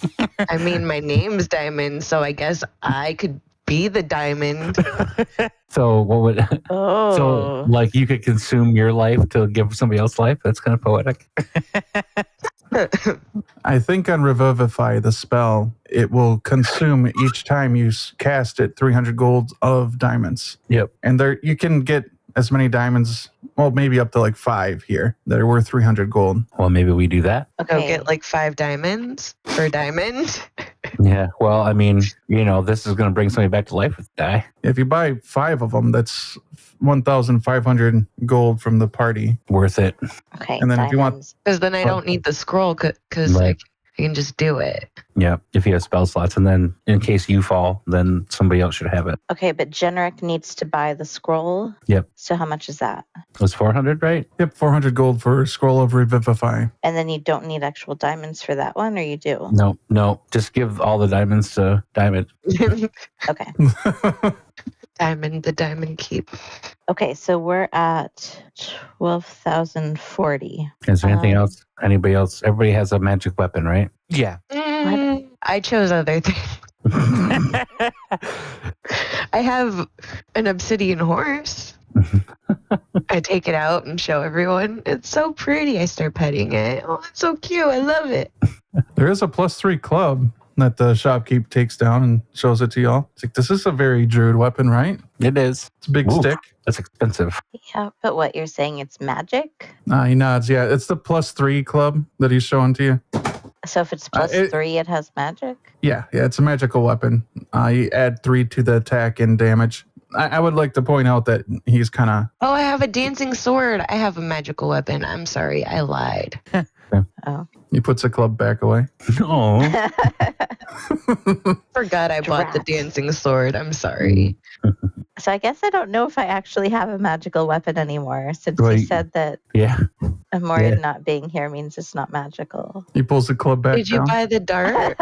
I mean, my name's Diamond, so I guess I could be the diamond. So what would... So like you could consume your life to give somebody else life? That's kind of poetic. I think on Revivify, the spell, it will consume each time you cast it 300 gold of diamonds. Yep. And there you can get as many diamonds, well, maybe up to like 5 here that are worth 300 gold. Well, maybe we do that. Go get like 5 diamonds for a diamond. Yeah. Well, I mean, this is going to bring somebody back to life with the die. If you buy 5 of them, that's 1,500 gold from the party. Worth it. Okay. And then if you want... Because then I don't need the scroll because I can just do it. Yeah, if you have spell slots. And then in case you fall, then somebody else should have it. Okay, but Generic needs to buy the scroll. Yep. So how much is that? It was 400, right? Yep, 400 gold for Scroll of Revivify. And then you don't need actual diamonds for that one, or you do? No. Just give all the diamonds to Diamond. Okay. Diamond, the diamond keep. Okay, so we're at 12,040. Is there anything else? Anybody else? Everybody has a magic weapon, right? Yeah. I chose other things. I have an obsidian horse. I take it out and show everyone. It's so pretty. I start petting it. Oh, it's so cute. I love it. There is a +3 club that the shopkeep takes down and shows it to y'all. It's like, this is a very druid weapon, right? It is. It's a big stick. That's expensive. Yeah, but what, you're saying it's magic? He nods. Yeah, it's the +3 club that he's showing to you. So if it's +3, it has magic? Yeah, it's a magical weapon. You add 3 to the attack and damage. I would like to point out that he's kind of... Oh, I have a dancing sword. I have a magical weapon. I'm sorry. I lied. Oh. He puts the club back away. No. Forgot I bought the dancing sword. I'm sorry. So I guess I don't know if I actually have a magical weapon anymore, since you Right. said that Yeah. Amora Yeah. not being here means it's not magical. He pulls the club back Did you down. buy the dart?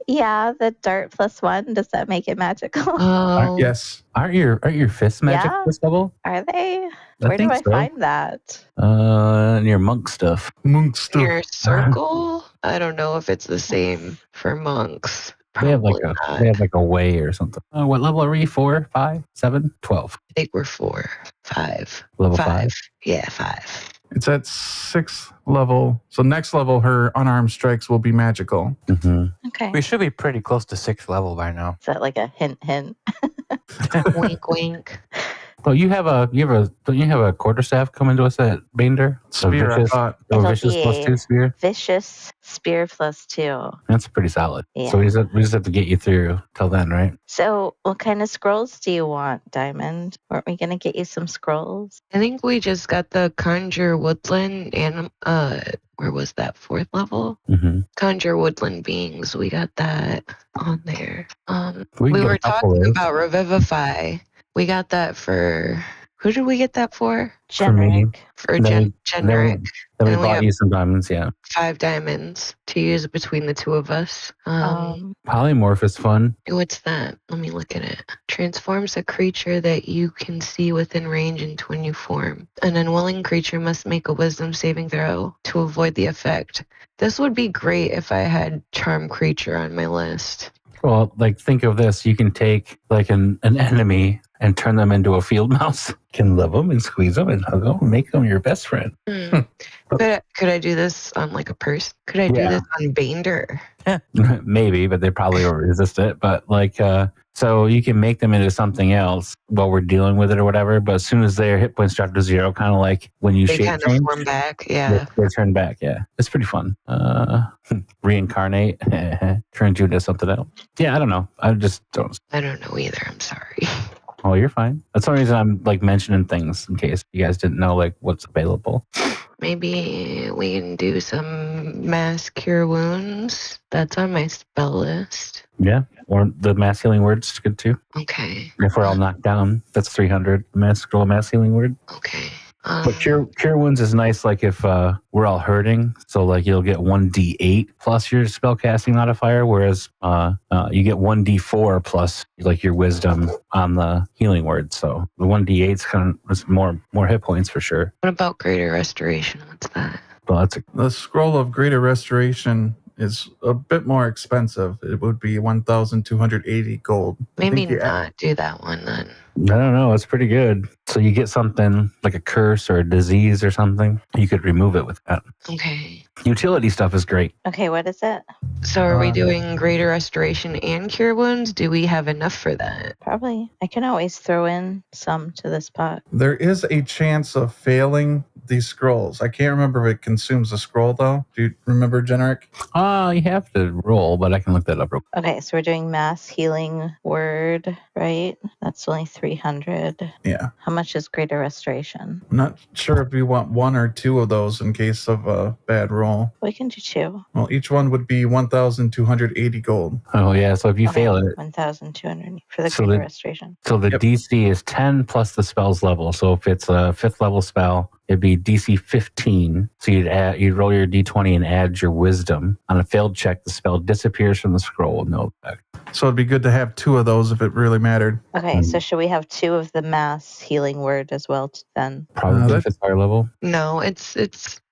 Yeah, the dart +1. Does that make it magical? Oh, Yes. Aren't your fists magic Yeah. this level? Are they? I Where do think I so. find that? And your monk stuff. Monk stuff. your circle? I don't know if it's the same for monks. They have Probably like not. they have like a way or something. What level are we? 4, 5, 7, 12. I think we're 4, 5. Level 5. 5. Yeah, 5. It's at 6th level. So next level, her unarmed strikes will be magical. Mm-hmm. Okay. We should be pretty close to 6th level by now. Is that like a hint? Wink, wink. Well, don't you have a quarterstaff coming to us at Bander? Spear, I thought. Oh, It'll vicious be +2 spear. Vicious spear +2. That's pretty solid. Yeah. So we just have to get you through till then, right? So, what kind of scrolls do you want, Diamond? Weren't we gonna get you some scrolls? I think we just got the Conjure Woodland and where was that 4th level? Mm-hmm. Conjure Woodland Beings. We got that on there. We We can get were a couple talking of about Revivify. We got that for who did we get that for? For me. Generic. For Then generic. Then we And we bought have you some diamonds, yeah. 5 diamonds to use between the two of us. Polymorph is fun. What's that? Let me look at it. Transforms a creature that you can see within range into a new form. An unwilling creature must make a wisdom saving throw to avoid the effect. This would be great if I had Charm Creature on my list. Well, like think of this. You can take like an enemy and turn them into a field mouse. Can love them and squeeze them and hug them and make them your best friend. Could I do this on like a person? Could I do Yeah. this on Bander? Maybe, but they probably will resist it. But like, so you can make them into something else while we're dealing with it or whatever. But as soon as their hit points drop to 0, kind of like when you They shape kind of change, form back. Yeah. they turn back. Yeah, it's pretty fun. Reincarnate, turn you into something else. Yeah, I don't know. I just don't. I don't know either. I'm sorry. Oh, you're fine. That's the only reason I'm like mentioning things in case you guys didn't know like what's available. Maybe we can do some mass cure wounds. That's on my spell list. Yeah, or the mass healing word's good too. Okay. If we're all knocked down, that's 300. Scroll of mass healing word. Okay. But cure wounds is nice, like if we're all hurting, so like you'll get 1d8 plus your spellcasting modifier, whereas you get 1d4 plus like your wisdom on the healing word. So the 1d8's kind of more hit points for sure. What about Greater Restoration? What's that? Well, that's The Scroll of Greater Restoration is a bit more expensive. It would be 1,280 gold. I Maybe think not do that one then. I don't know. It's pretty good. So you get something like a curse or a disease or something. You could remove it with that. Okay. Utility stuff is great. Okay, what is it? So are we doing Greater Restoration and Cure Wounds? Do we have enough for that? Probably. I can always throw in some to this pot. There is a chance of failing these scrolls. I can't remember if it consumes a scroll, though. Do you remember, Generic? You have to roll, but I can look that up real quick. Okay, so we're doing mass healing word, right? That's only 300. Yeah. How much is greater restoration? I'm not sure if we want 1 or 2 of those in case of a bad roll. We can do 2. Well, each one would be 1,280 gold. Oh, yeah. So if you fail it, 1,200 for the So greater the- restoration. so the Yep. DC is 10 plus the spell's level. So if it's a 5th level spell, it'd be DC 15. So you'd roll your D20 and add your wisdom. On a failed check, the spell disappears from the scroll with no effect. So it'd be good to have 2 of those if it really mattered. Okay, so should we have 2 of the mass healing word as well then? Probably if that's- it's higher level. No, it's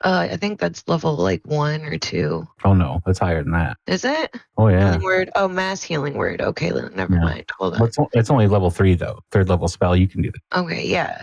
I think that's level like 1 or 2. Oh, no. It's higher than that. Is it? Oh, yeah. Healing word. Oh, mass healing word. Okay, then never Yeah. mind. Hold on. It's only level 3, though. 3rd level spell, you can do that. Okay, yeah.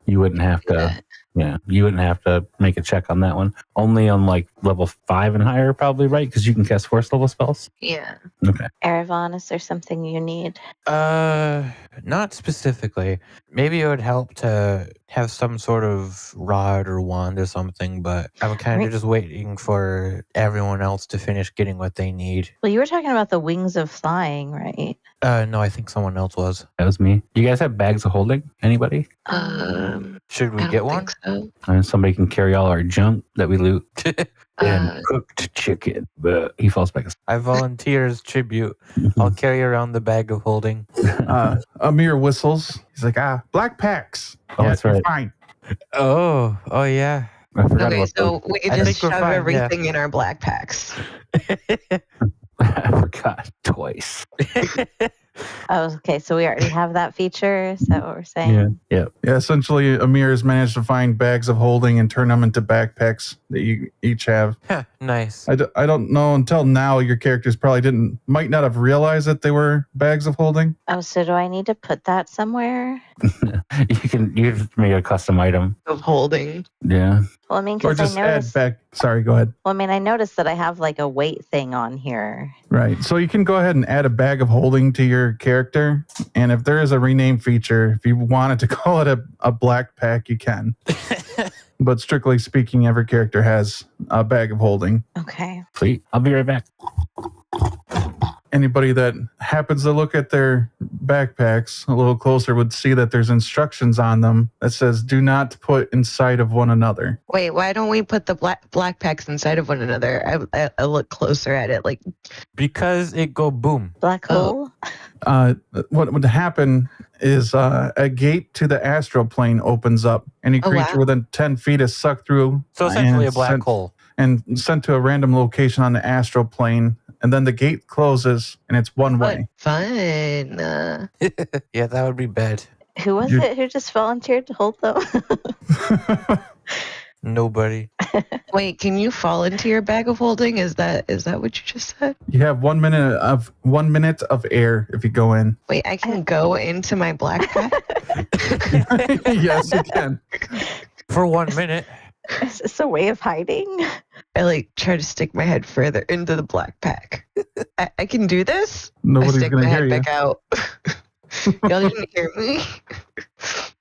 You wouldn't have Do to. that. Yeah, you wouldn't have to make a check on that one. Only on like level 5 and higher, probably, right? Because you can cast 4th level spells. Yeah. Okay. Erevan, is there something you need? Not specifically. Maybe it would help to have some sort of rod or wand or something, but I'm kind Right. of just waiting for everyone else to finish getting what they need. Well, you were talking about the wings of flying, right? No, I think someone else was. That was me. You guys have bags of holding? Anybody? Should we I get don't one? think so. And somebody can carry all our junk that we loot. And Uh, cooked chicken. But he falls back asleep. I volunteer as tribute. I'll carry around the bag of holding. Amir whistles. He's like, black packs. Oh, that's you're right. fine. Oh yeah. I forgot okay, about so we can I just think we're shove fine, yeah. everything in our black packs. those. I forgot twice. Oh, okay. So we already have that feature. Is that what we're saying? Yeah. Yeah, essentially, Amir has managed to find bags of holding and turn them into backpacks that you each have. Nice. I don't know, until now your characters probably might not have realized that they were bags of holding. Oh, so do I need to put that somewhere? You just make a custom item. Of holding. Yeah. Well, I mean, Or because I just add noticed. back. Sorry, go ahead. Well, I mean, I noticed that I have like a weight thing on here. Right. So you can go ahead and add a bag of holding to your character. And if there is a rename feature, if you wanted to call it a black pack, you can. But strictly speaking, every character has a bag of holding. Okay. Sweet. I'll be right back. Anybody that happens to look at their backpacks a little closer would see that there's instructions on them that says do not put inside of one another. Wait, why don't we put the black packs inside of one another? I look closer at it, like Because it go boom. Black Oh. hole. What would happen is a gate to the astral plane opens up. Any Oh, creature wow. within 10 feet is sucked through. So essentially a and black sent- hole. And sent to a random location on the astral plane. And then the gate closes and it's one way. fun. Yeah, that would be bad. Who was You- it who just volunteered to hold them? Nobody. Wait, can you fall into your bag of holding? Is that what you just said? You have 1 minute of air if you go in. Wait, I can go into my black pack? Yes, you can. For 1 minute. Is this a way of hiding? I try to stick my head further into the black pack. I can do this? I Nobody's stick going my to hear head you. back out. Y'all didn't hear me?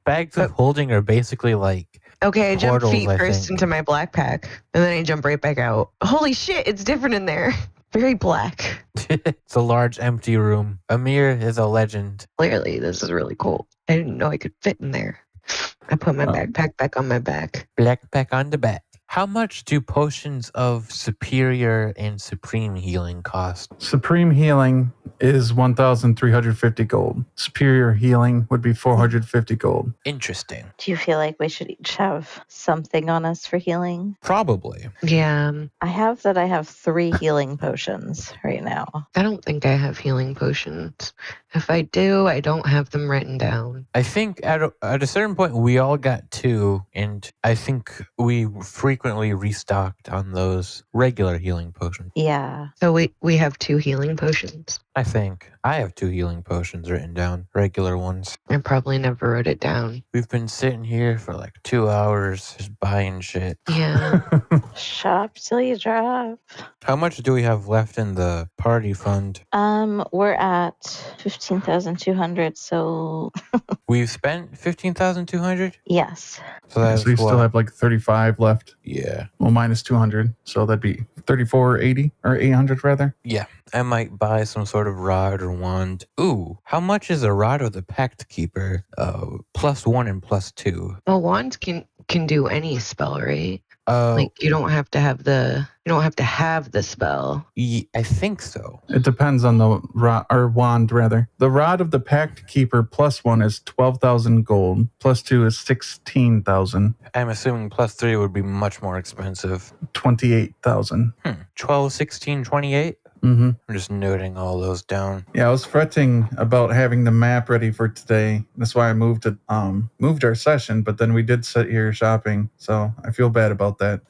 Bags of holding are basically like Okay, I jump Portals, feet I first think. into my black pack, and then I jump right back out. Holy shit, it's different in there. Very black. it's a large empty room. Amir is a legend. Clearly, this is really cool. I didn't know I could fit in there. I put my backpack back on my back. Black pack on the back. How much do potions of superior and supreme healing cost? Supreme healing is 1,350 gold. Superior healing would be 450 gold. Interesting. Do you feel like we should each have something on us for healing? Probably. Yeah, I have 3 healing potions right now. I don't think I have healing potions. If I do, I don't have them written down. I think at a certain point we all got 2, and I think we frequently restocked on those regular healing potions. Yeah. So we have 2 healing potions. I think I have 2 healing potions written down, regular ones. I probably never wrote it down. We've been sitting here for like 2 hours just buying shit. Yeah. Shop till you drop. How much do we have left in the party fund? We're at 15,200. So We've spent 15,200. yes. So that's So you what? still have like 35 left. Yeah. Well, minus 200. So that'd be 3480 or 800 rather. Yeah. I might buy some sort of rod or wand. Ooh, how much is a rod of the Pact Keeper? +1 and +2. Well, wands can do any spell, right? Uh, Like you don't have to have the spell. I think so. It depends on the rod or wand rather. The rod of the Pact Keeper +1 is 12,000 gold. +2 is 16,000. I'm assuming +3 would be much more expensive. 28,000. 12, 16, 28. Mm-hmm. I'm just noting all those down. Yeah, I was fretting about having the map ready for today. That's why I moved our session, but then we did sit here shopping, so I feel bad about that.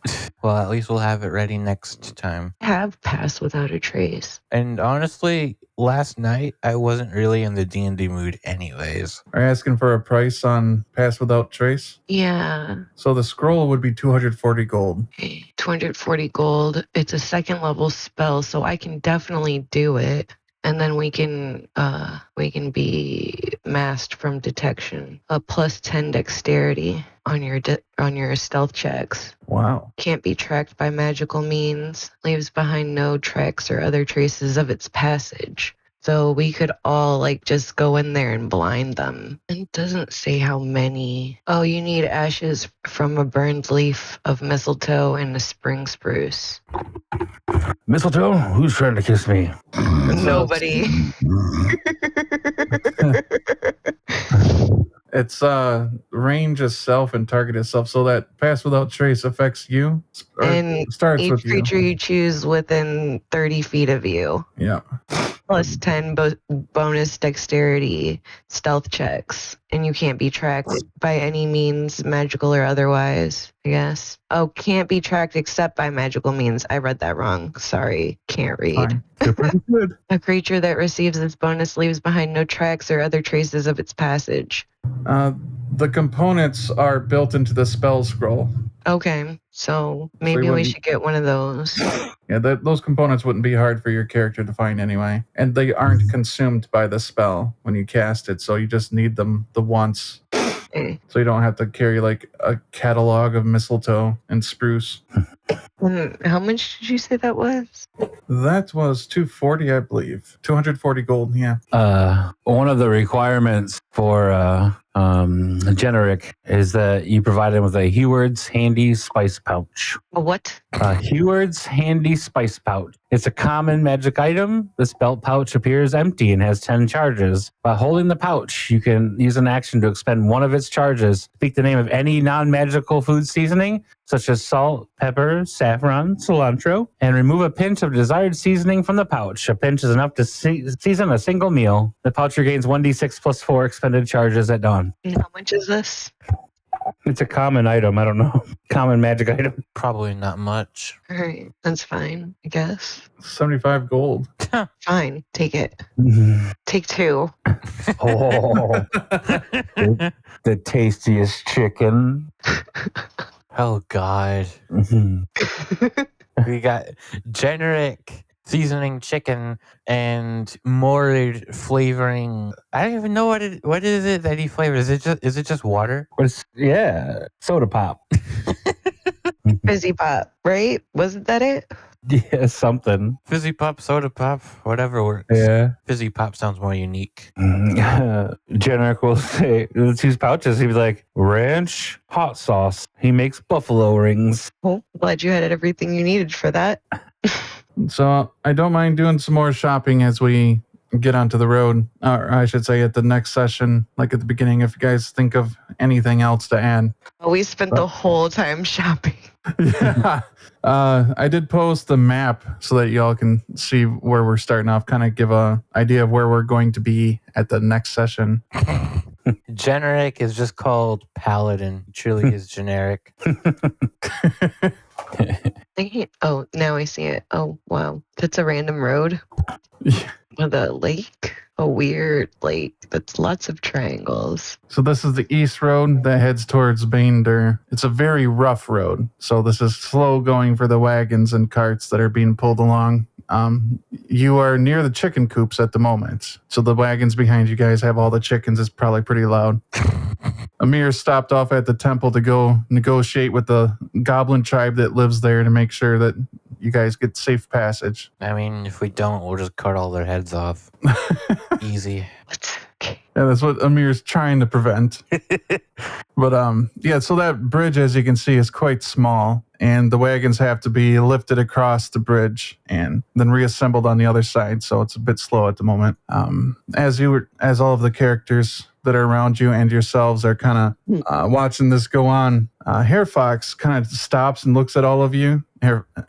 Well, at least we'll have it ready next time. Have Pass Without a Trace. And honestly, last night I wasn't really in the D&D mood anyways. Are you asking for a price on Pass Without Trace? Yeah. So the scroll would be 240 gold. Okay, 240 gold. It's a 2nd level spell, so I can definitely do it. And then we can be masked from detection. A +10 dexterity on your stealth checks. Wow. Can't be tracked by magical means. Leaves behind no tracks or other traces of its passage. So we could all like just go in there and blind them. It doesn't say how many. Oh, you need ashes from a burned leaf of mistletoe and a spring spruce. Mistletoe? Who's trying to kiss me? Nobody. It's range itself and target itself, so that pass without trace affects you. Or And starts each with you. creature you choose within 30 feet of you. Yeah. Plus 10 bonus dexterity stealth checks. And you can't be tracked by any means, magical or otherwise, I guess. Oh, can't be tracked except by magical means. I read that wrong. Sorry, can't read. Fine. You're pretty good. A creature that receives this bonus leaves behind no tracks or other traces of its passage. The components are built into the spell scroll. Okay, so maybe we wouldn't- should get one of those. Yeah, those components wouldn't be hard for your character to find anyway. And they aren't consumed by the spell when you cast it, so you just need them the once. Okay. So you don't have to carry like a catalog of mistletoe and spruce. How much did you say that was? That was 240, I believe. 240 gold, yeah. One of the requirements for generic is that you provide them with a Heward's Handy Spice Pouch. A what? Heward's Handy Spice Pouch. It's a common magic item. This belt pouch appears empty and has 10 charges. By holding the pouch, you can use an action to expend one of its charges. Speak the name of any non-magical food seasoning, such as salt, pepper, saffron, cilantro, and remove a pinch of desired seasoning from the pouch. A pinch is enough to season a single meal. The pouch regains 1d6 plus 4 expended charges at dawn. And how much is this? It's a common item. I don't know. Common magic item. Probably not much. All right, that's fine, I guess. 75 gold. Fine, take it. Take 2. Oh, the tastiest chicken. Oh, God. We got generic seasoning chicken and more flavoring. I don't even know what is it that he flavors. Is it just water? Yeah, soda pop. Fizzy pop, right? Wasn't that it? Yeah, something. Fizzy pop, soda pop, whatever works. Yeah. Fizzy pop sounds more unique. Generic will say, let's use pouches. He'd be like, ranch, hot sauce. He makes buffalo rings. Well, glad you had everything you needed for that. So I don't mind doing some more shopping as we get onto the road. Or I should say at the next session, like at the beginning, if you guys think of anything else to add. We spent the whole time shopping. Yeah. I did post the map so that y'all can see where we're starting off, kind of give a idea of where we're going to be at the next session. Generic is just called Paladin. It truly is generic. Oh, now I see it. Oh, wow. That's a random road Yeah. with a lake. A weird lake that's lots of triangles. So this is the east road that heads towards Bander. It's a very rough road. So this is slow going for the wagons and carts that are being pulled along. You are near the chicken coops at the moment. So the wagons behind you guys have all the chickens. It's probably pretty loud. Amir stopped off at the temple to go negotiate with the goblin tribe that lives there to make sure that you guys get safe passage. I mean, if we don't, we'll just cut all their heads off. Easy. Okay. Yeah, that's what Amir's trying to prevent. But yeah, so that bridge, as you can see, is quite small, and the wagons have to be lifted across the bridge and then reassembled on the other side. So it's a bit slow at the moment. As all of the characters that are around you and yourselves are kind of watching this go on, Hair Fox kind of stops and looks at all of you.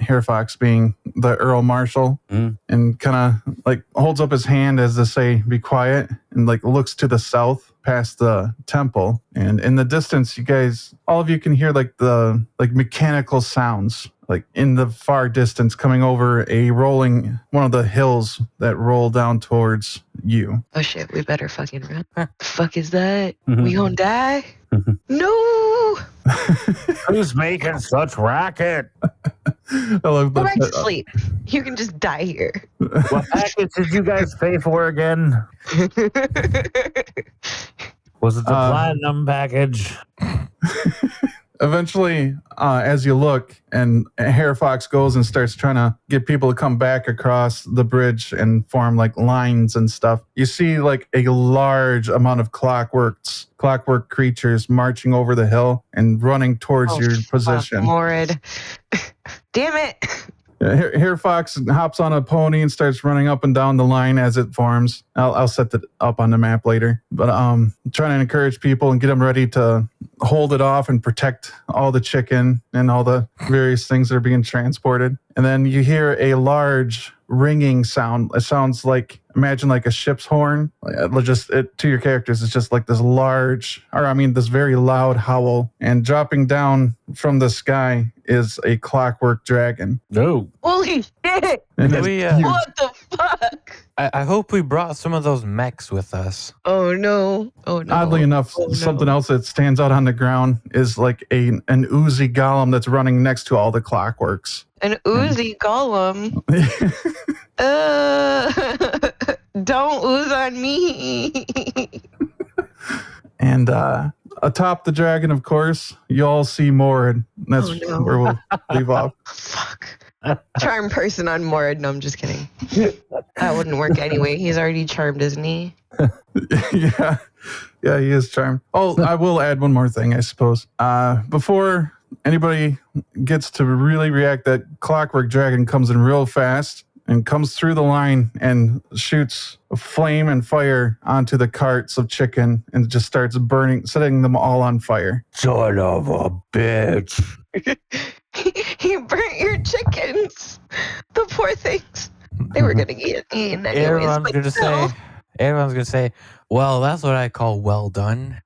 Hair Fox being the Earl Marshal, and kind of like holds up his hand as to say, "Be quiet," and like looks to the south past the temple. And in the distance, you guys, all of you can hear like the mechanical sounds, like in the far distance, coming over one of the hills that roll down towards you. Oh shit, we better fucking run. The fuck is that? We gonna die? No! Who's making such racket? I love Go back to that. sleep. You can just die here. What package did you guys pay for again? Was it the platinum package? Eventually, as you look, and Hair Fox goes and starts trying to get people to come back across the bridge and form like lines and stuff, you see like a large amount of clockwork creatures marching over the hill and running towards your position. Morid. Damn it. Hair Fox hops on a pony and starts running up and down the line as it forms. I'll set that up on the map later. But trying to encourage people and get them ready to hold it off and protect all the chicken and all the various things that are being transported. And then you hear a large ringing sound. It sounds like, imagine like a ship's horn. To your characters, it's just like this this very loud howl. And dropping down from the sky is a clockwork dragon. No. Holy shit. And What the fuck? I hope we brought some of those mechs with us. Oh no. Oddly enough, something else that stands out on the ground is like an Uzi golem that's running next to all the clockworks. An Uzi golem. Don't ooze on me. And atop the dragon, of course, you all see Morid. That's where we'll leave off. Fuck. Charm person on Morid. No, I'm just kidding. That wouldn't work anyway. He's already charmed, isn't he? Yeah, he is charmed. Oh, I will add one more thing, I suppose. Before anybody gets to really react, that clockwork dragon comes in real fast and comes through the line and shoots a flame and fire onto the carts of chicken and just starts burning, setting them all on fire. Son of a bitch. He burnt your chickens. The poor things. They were going to get eaten anyways. Everyone's going to say, well, that's what I call well done.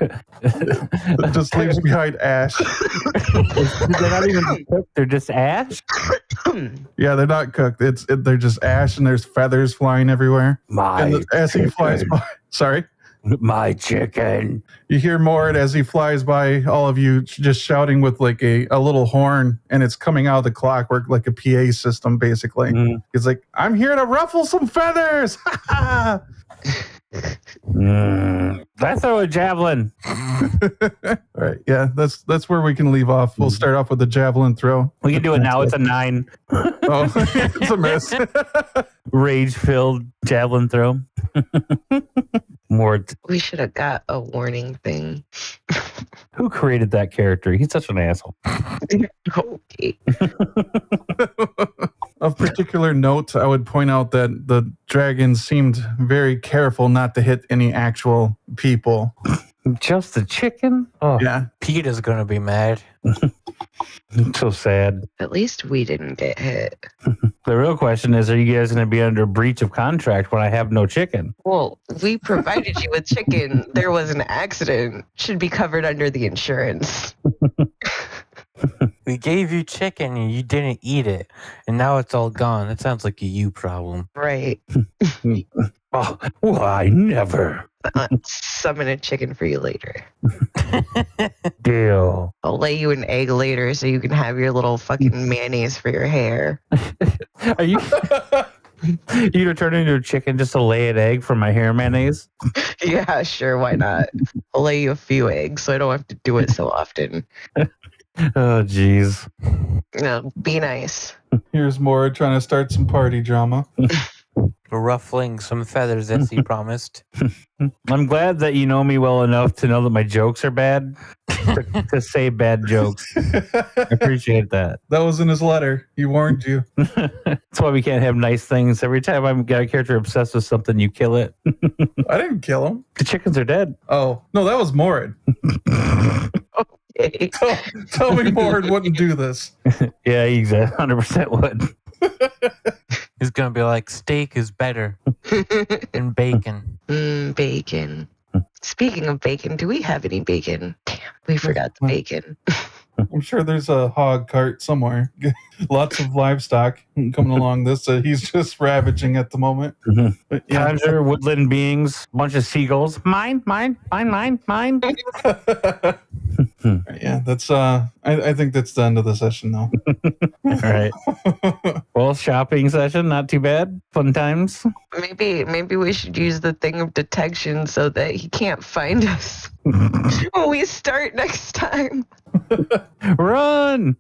It just leaves behind ash. They're not even cooked, they're just ash? Yeah, they're not cooked. They're just ash and there's feathers flying everywhere. As he flies by. Sorry? My chicken. You hear Morid as he flies by all of you just shouting with like a little horn, and it's coming out of the clockwork like a PA system, basically. Mm. He's like, I'm here to ruffle some feathers. I throw a javelin. All right, yeah, that's where we can leave off. We'll start off with the javelin throw. We can do it now. It's a 9. Oh, it's a miss. Rage-filled javelin throw. More. We should have got a warning thing. Who created that character? He's such an asshole. Okay. Of particular note, I would point out that the dragon seemed very careful not to hit any actual people. Just the chicken? Oh, Yeah. Pete is going to be mad. So sad. At least we didn't get hit. The real question is, are you guys going to be under breach of contract when I have no chicken? Well, we provided you with chicken. There was an accident. Should be covered under the insurance. We gave you chicken and you didn't eat it. And now it's all gone. That sounds like a you problem. Right. Oh, why never? Summon a chicken for you later. Deal. I'll lay you an egg later so you can have your little fucking mayonnaise for your hair. Are you gonna turn into a chicken just to lay an egg for my hair mayonnaise? Yeah, sure, why not? I'll lay you a few eggs so I don't have to do it so often. Oh, jeez. No, be nice. Here's Morid trying to start some party drama. Ruffling some feathers as he promised. I'm glad that you know me well enough to know that my jokes are bad, to say bad jokes. I appreciate that. That was in his letter. He warned you. That's why we can't have nice things. Every time I've got a character obsessed with something, you kill it. I didn't kill him. The chickens are dead. Oh, no, that was Morid. Okay. Tell me Morid wouldn't do this. Yeah, he 100% would. He's going to be like, steak is better than bacon. Bacon. Speaking of bacon, do we have any bacon? Damn, we forgot the bacon. I'm sure there's a hog cart somewhere. Lots of livestock coming along this. He's just ravaging at the moment. Mm-hmm. But yeah. Conjure, woodland beings, bunch of seagulls. Mine. Yeah, that's I think that's the end of the session though. All right. Well, shopping session, not too bad. Fun times. Maybe we should use the thing of detection so that he can't find us. When we start next time. Run!